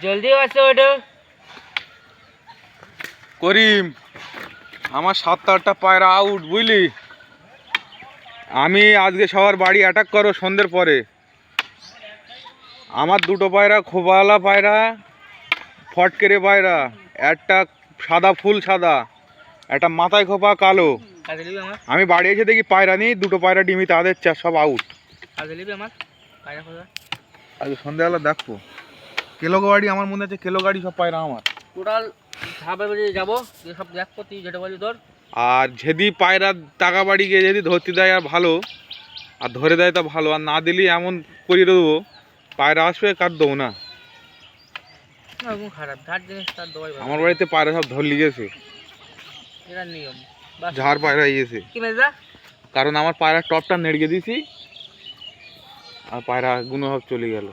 জলদি আসো ওটা করিম, আমার 7-8টা পায়রা আউট বুঝলি। আমি আজকে সবার বাড়ি অ্যাটাক করো সন্ধ্যের পরে। আমার 2টো পায়রা খোবাওয়ালা পায়রা, ফটকেরে পায়রা, একটা সাদা ফুল সাদা, একটা মাথায় খোপা কালো। আমি বাড়ি এসে দেখি পায়রা নেই, 2টো পায়রা ডিমি তাদের সব আউট। আজকে সন্ধ্যাবেলা দেখবো কেলো গাড়ি, আমার মনে হচ্ছে কেলো গাড়ি সব পায়রা আমার টোটাল যাবো সব দেখবো তুই যেটা বলি তোর। আর যদি পায়রা টাকা বাড়ি গিয়ে যদি ধরতে দেয় আর ভালো, আর ধরে দেয় তা ভালো, আর না দিলি এমন করিয়ে দেবো পায়রা আসবে কার দেবো না। খারাপ ধার জিনিস তার দেওয়াই ভালো। আমার বাড়িতে পায়রা সব ধরলি গেছে, এটা নিয়ম ঝাড় পায়রা গিয়েছে, কি মেজা কারণ আমার পায়রা টপটা নেড়ে দিয়েছি আর পায়রা গুলো সব চলে গেল।